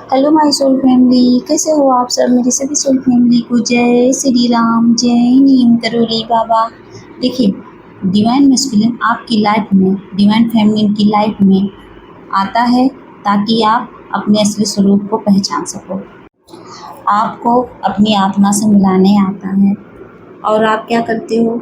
Hello my soul family, कैसे हो आप सब। मेरी सभी सोल फैमिली को जय श्री राम, जय नीम करोली बाबा। देखिए, डिवाइन मस्कुलिन आपकी लाइफ में, डिवाइन फेमिनिन की लाइफ में आता है ताकि आप अपने असली स्वरूप को पहचान सको। आपको अपनी आत्मा से मिलाने आता है और आप क्या करते हो,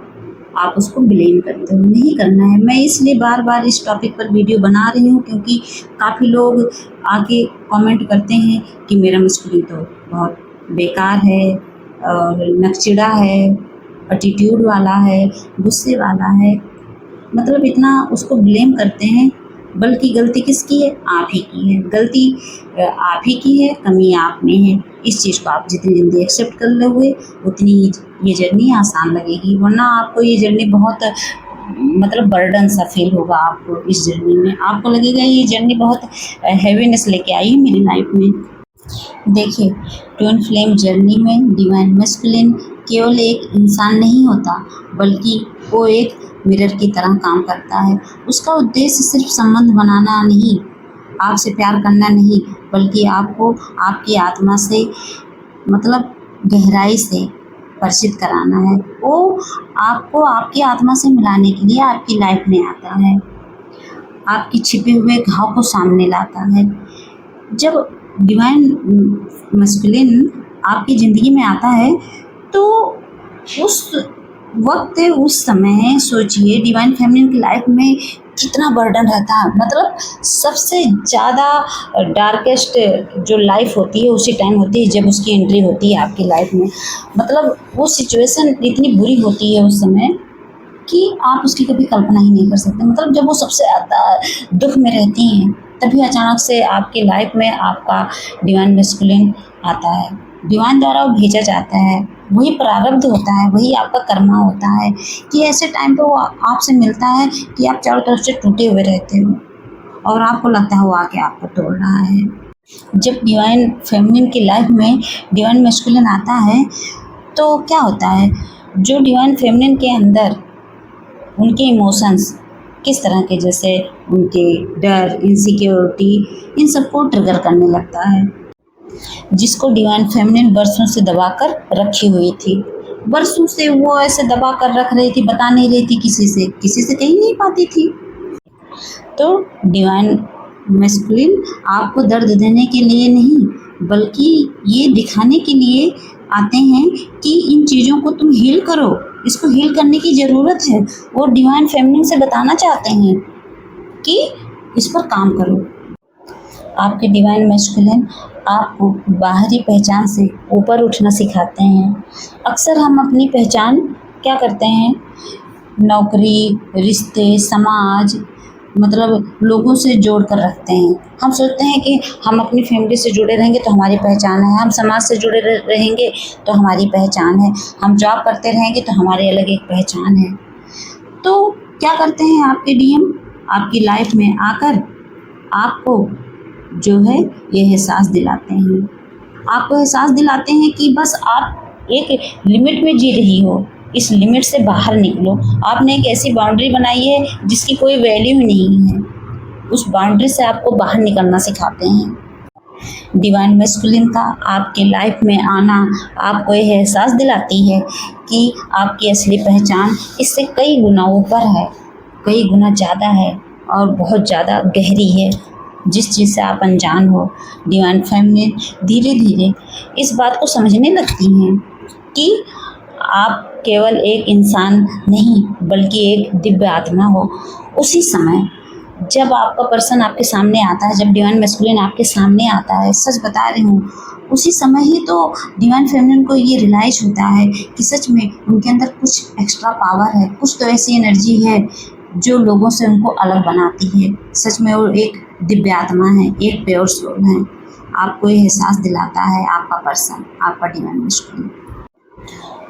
आप उसको ब्लेम करते हो। नहीं करना है। मैं इसलिए बार बार इस टॉपिक पर वीडियो बना रही हूँ क्योंकि काफ़ी लोग आके कमेंट करते हैं कि मेरा मस्कुलिन तो बहुत बेकार है और नकचिड़ा है, एटीट्यूड वाला है, गुस्से वाला है, मतलब इतना उसको ब्लेम करते हैं। बल्कि गलती किसकी है? आप ही की है। गलती आप ही की है, कमी आप में है। इस चीज़ को आप जितनी जल्दी एक्सेप्ट कर लोगे उतनी ये जर्नी आसान लगेगी, वरना आपको ये जर्नी बहुत मतलब बर्डन सा फील होगा। आपको इस जर्नी में आपको लगेगा ये जर्नी बहुत हैवीनेस लेके आई है मेरी लाइफ में। देखिए, ट्विन फ्लेम जर्नी में डिवाइन मस्कुलिन केवल एक इंसान नहीं होता, बल्कि वो एक मिरर की तरह काम करता है। उसका उद्देश्य सिर्फ संबंध बनाना नहीं, आपसे प्यार करना नहीं, बल्कि आपको आपकी आत्मा से मतलब गहराई से परिचित कराना है। वो आपको आपकी आत्मा से मिलाने के लिए आपकी लाइफ में आता है, आपकी छिपे हुए घाव को सामने लाता है। जब डिवाइन मस्कुलिन आपकी ज़िंदगी में आता है तो उस वक्त, उस समय सोचिए डिवाइन फेमिनिन की लाइफ में कितना बर्डन रहता है। मतलब सबसे ज़्यादा डार्केस्ट जो लाइफ होती है उसी टाइम होती है जब उसकी एंट्री होती है आपकी लाइफ में। मतलब वो सिचुएशन इतनी बुरी होती है उस समय कि आप उसकी कभी कल्पना ही नहीं कर सकते। मतलब जब वो सबसे ज़्यादा दुख में रहती हैं तभी अचानक से आपकी लाइफ में आपका डिवाइन मस्कुलिन आता है। डिवाइन द्वारा वो भेजा जाता है, वही प्रारब्ध होता है, वही आपका कर्मा होता है कि ऐसे टाइम पे वो आपसे मिलता है कि आप चारों तरफ से टूटे हुए रहते हो और आपको लगता है वो आके आपको तोड़ रहा है। जब डिवाइन फेमिनिन की लाइफ में डिवाइन मस्कुलिन आता है तो क्या होता है, जो डिवाइन फेमिनिन के अंदर उनके इमोशंस किस तरह के, जैसे उनके डर, इनसिक्योरिटी, इन सबको ट्रिगर करने लगता है, जिसको डिवाइन फेमिनिन बरसों से दबा कर रखी हुई थी। बरसों से वो ऐसे दबा कर रख रही थी, बता नहीं रही थी किसी से कही नहीं पाती थी। तो डिवाइन मस्कुलिन आपको दर्द देने के लिए नहीं, बल्कि ये दिखाने के लिए आते हैं कि इन चीज़ों को तुम हील करो, इसको हील करने की ज़रूरत है। वो डिवाइन फेमिनिन से बताना चाहते हैं कि इस पर काम करो। आपके डिवाइन मस्कुलिन आपको बाहरी पहचान से ऊपर उठना सिखाते हैं। अक्सर हम अपनी पहचान क्या करते हैं, नौकरी, रिश्ते, समाज, मतलब लोगों से जोड़ कर रखते हैं। हम सोचते हैं कि हम अपनी फैमिली से जुड़े रहेंगे तो हमारी पहचान है, हम समाज से जुड़े रहेंगे तो हमारी पहचान है, हम जॉब करते रहेंगे तो हमारी अलग एक पहचान है। तो क्या करते हैं आपके डीएम आपकी लाइफ में आकर आपको जो है ये एहसास दिलाते हैं। आपको एहसास दिलाते हैं कि बस आप एक लिमिट में जी रही हो, इस लिमिट से बाहर निकलो। आपने एक ऐसी बाउंड्री बनाई है जिसकी कोई वैल्यू ही नहीं है, उस बाउंड्री से आपको बाहर निकलना सिखाते हैं। डिवाइन मस्कुलिन का आपके लाइफ में आना आपको यह एहसास दिलाती है कि आपकी असली पहचान इससे कई गुना ऊपर है, कई गुना ज़्यादा है और बहुत ज़्यादा गहरी है, जिस चीज़ से आप अनजान हो। डिवाइन फेमिनिन धीरे धीरे इस बात को समझने लगती हैं कि आप केवल एक इंसान नहीं बल्कि एक दिव्य आत्मा हो। उसी समय जब आपका पर्सन आपके सामने आता है, जब डिवाइन मस्कुलिन आपके सामने आता है, सच बता रही हूँ, उसी समय ही तो डिवाइन फेमिनिन को ये रियलाइज होता है कि सच में उनके अंदर कुछ एक्स्ट्रा पावर है, कुछ तो ऐसी एनर्जी है जो लोगों से उनको अलग बनाती है। सच में वो एक दिव्य आत्मा है, एक प्योर सोल है। आपको ये एहसास दिलाता है आपका पर्सन, आपका डिवाइन मस्कुलिन।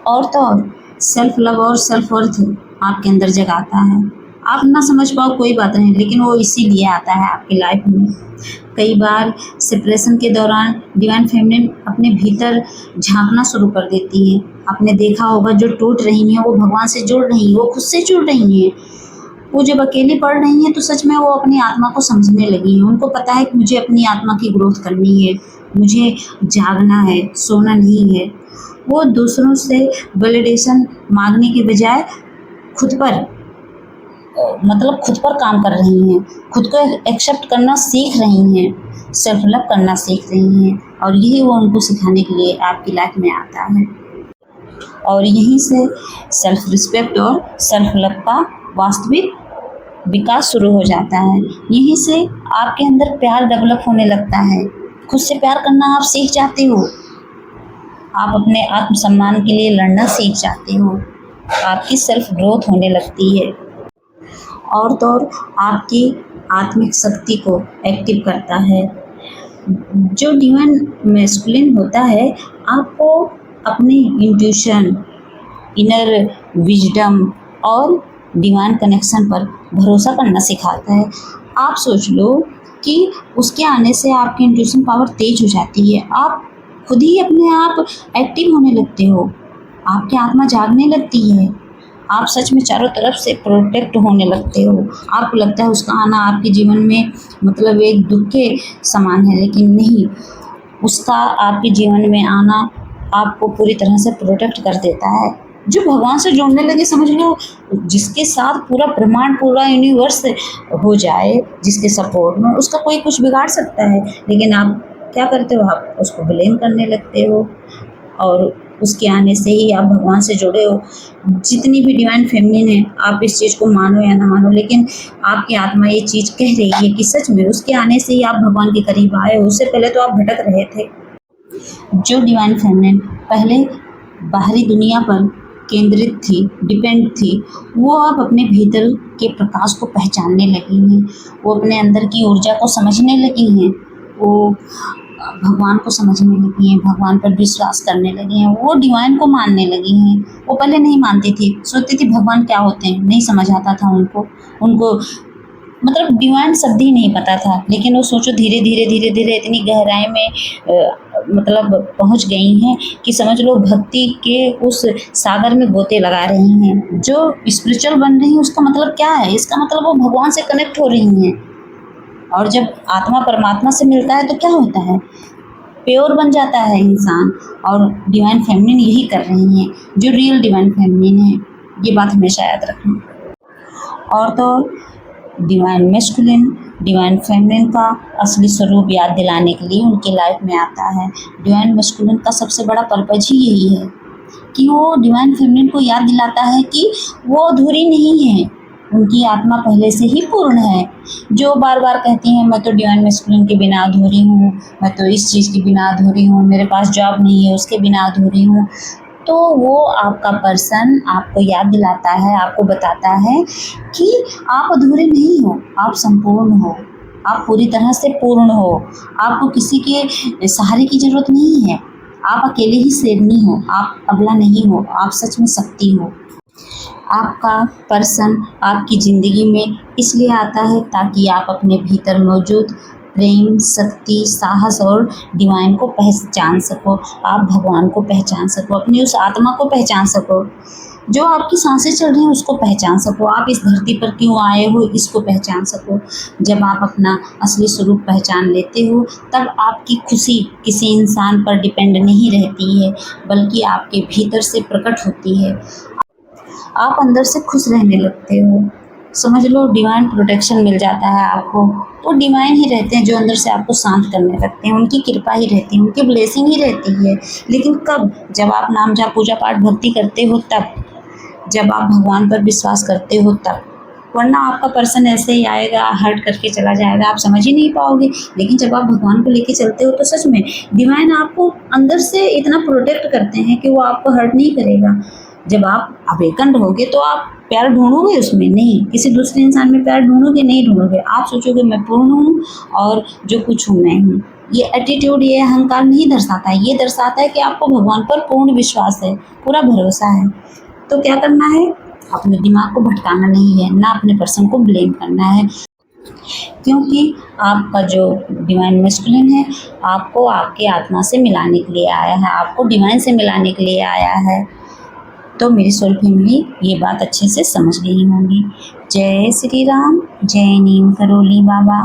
और तो और सेल्फ लव और सेल्फ वर्थ आपके अंदर जगाता है। आप ना समझ पाओ कोई बात नहीं, लेकिन वो इसीलिए आता है आपकी लाइफ में। कई बार सेपरेशन के दौरान डिवाइन फेमिनिन अपने भीतर झांकना शुरू कर देती हैं। आपने देखा होगा जो टूट रही हैं वो भगवान से जुड़ रही हैं, वो खुद से जुड़ रही हैं। वो जब अकेली पढ़ रही हैं तो सच में वो अपनी आत्मा को समझने लगी हैं। उनको पता है कि मुझे अपनी आत्मा की ग्रोथ करनी है, मुझे जागना है, सोना नहीं है। वो दूसरों से वैलिडेशन मांगने के बजाय खुद पर मतलब खुद पर काम कर रही हैं, खुद को एक्सेप्ट करना सीख रही हैं, सेल्फ लव करना सीख रही हैं, और यही वो उनको सिखाने के लिए आपकी लाइफ में आता है। और यहीं से सेल्फ रिस्पेक्ट और सेल्फ लव का वास्तविक विकास शुरू हो जाता है। यहीं से आपके अंदर प्यार डेवलप होने लगता है, खुद से प्यार करना आप सीख जाते हो, आप अपने आत्मसम्मान के लिए लड़ना सीख जाते हो, आपकी सेल्फ ग्रोथ होने लगती है, और तो और आपकी आत्मिक शक्ति को एक्टिव करता है। जो डिवाइन मैस्कुलिन होता है आपको अपने इंट्यूशन, इनर विजडम और डिवाइन कनेक्शन पर भरोसा करना सिखाता है। आप सोच लो कि उसके आने से आपकी इंट्यूशन पावर तेज हो जाती है, आप खुद ही अपने आप एक्टिव होने लगते हो, आपकी आत्मा जागने लगती है, आप सच में चारों तरफ से प्रोटेक्ट होने लगते हो। आपको लगता है उसका आना आपके जीवन में मतलब एक दुख के समान है, लेकिन नहीं, उसका आपके जीवन में आना आपको पूरी तरह से प्रोटेक्ट कर देता है। जो भगवान से जुड़ने लगे, समझ लो जिसके साथ पूरा ब्रह्मांड, पूरा यूनिवर्स हो जाए, जिसके सपोर्ट में, उसका कोई कुछ बिगाड़ सकता है, लेकिन आप क्या करते हो, आप उसको ब्लेम करने लगते हो, और उसके आने से ही आप भगवान से जुड़े हो। जितनी भी डिवाइन फेमिनिन है, आप इस चीज़ को मानो या ना मानो, लेकिन आपकी आत्मा ये चीज़ कह रही है कि सच में उसके आने से ही आप भगवान के करीब आए हो, उससे पहले तो आप भटक रहे थे। जो डिवाइन फेमिनिन पहले बाहरी दुनिया पर केंद्रित थी, डिपेंड थी, वो अब अपने भीतर के प्रकाश को पहचानने लगी हैं, वो अपने अंदर की ऊर्जा को समझने लगी हैं, वो भगवान को समझने लगी हैं, भगवान पर विश्वास करने लगी हैं, वो डिवाइन को मानने लगी हैं। वो पहले नहीं मानती थी, सोचती थी भगवान क्या होते हैं, नहीं समझ आता था उनको मतलब डिवाइन शब्द ही नहीं पता था। लेकिन वो सोचो धीरे धीरे धीरे धीरे इतनी गहराई में मतलब पहुंच गई हैं कि समझ लो भक्ति के उस सागर में गोते लगा रही हैं। जो स्पिरिचुअल बन रही हैं उसका मतलब क्या है, इसका मतलब वो भगवान से कनेक्ट हो रही हैं, और जब आत्मा परमात्मा से मिलता है तो क्या होता है, प्योर बन जाता है इंसान। और डिवाइन फेमिनिन यही कर रही हैं, जो रियल डिवाइन फेमिनिन है, ये बात हमेशा याद रखना। और तो डिवाइन मैस्कुलिन डिवाइन फेमिनिन का असली स्वरूप याद दिलाने के लिए उनकी लाइफ में आता है। डिवाइन मैस्कुलिन का सबसे बड़ा पर्पज ही यही है कि वो डिवाइन फेमिनिन को याद दिलाता है कि वो अधूरी नहीं है, उनकी आत्मा पहले से ही पूर्ण है। जो बार बार कहती हैं मैं तो डिवाइन मैस्कुलिन के बिना अधूरी हूँ, मैं तो इस चीज़ के बिना अधूरी हूँ, मेरे पास जॉब नहीं है उसके बिना अधूरी हूँ, तो वो आपका पर्सन आपको याद दिलाता है, आपको बताता है कि आप अधूरे नहीं हो, आप संपूर्ण हो, आप पूरी तरह से पूर्ण हो, आपको किसी के सहारे की ज़रूरत नहीं है, आप अकेले ही शेरनी हो, आप अगला नहीं हो, आप सच में शक्ति हो। आपका पर्सन आपकी ज़िंदगी में इसलिए आता है ताकि आप अपने भीतर मौजूद प्रेम, शक्ति, साहस और डिवाइन को पहचान सको, आप भगवान को पहचान सको, अपनी उस आत्मा को पहचान सको, जो आपकी सांसें चल रही हैं उसको पहचान सको, आप इस धरती पर क्यों आए हो इसको पहचान सको। जब आप अपना असली स्वरूप पहचान लेते हो तब आपकी खुशी किसी इंसान पर डिपेंड नहीं रहती है, बल्कि आपके भीतर से प्रकट होती है। आप अंदर से खुश रहने लगते हो, समझ लो डिवाइन प्रोटेक्शन मिल जाता है आपको। वो डिवाइन ही रहते हैं जो अंदर से आपको शांत करने लगते हैं, उनकी कृपा ही रहती है, उनकी ब्लेसिंग ही रहती है। लेकिन कब, जब आप नाम जाप पूजा पाठ भक्ति करते हो तब, जब आप भगवान पर विश्वास करते हो तब, वरना आपका पर्सन ऐसे ही आएगा, हर्ट करके चला जाएगा, आप समझ ही नहीं पाओगे। लेकिन जब आप भगवान को लेके चलते हो तो सच में डिवाइन आपको अंदर से इतना प्रोटेक्ट करते हैं कि वो आपको हर्ट नहीं करेगा। जब आप अवेकन रहोगे तो आप प्यार ढूंढोगे उसमें नहीं, किसी दूसरे इंसान में प्यार ढूंढोगे नहीं ढूंढोगे, आप सोचोगे मैं पूर्ण हूँ और जो कुछ हूँ मैं हूँ। ये एटीट्यूड, ये अहंकार नहीं दर्शाता है, ये दर्शाता है कि आपको भगवान पर पूर्ण विश्वास है, पूरा भरोसा है। तो क्या करना है, अपने दिमाग को भटकाना नहीं है, ना अपने पर्सन को ब्लेम करना है, क्योंकि आपका जो डिवाइन मैस्कुलिन है आपको आपके आत्मा से मिलाने के लिए आया है, आपको डिवाइन से मिलाने के लिए आया है। तो मेरी सोल फैमिली ये बात अच्छे से समझ गई होंगी। जय श्री राम, जय नीम करोली बाबा।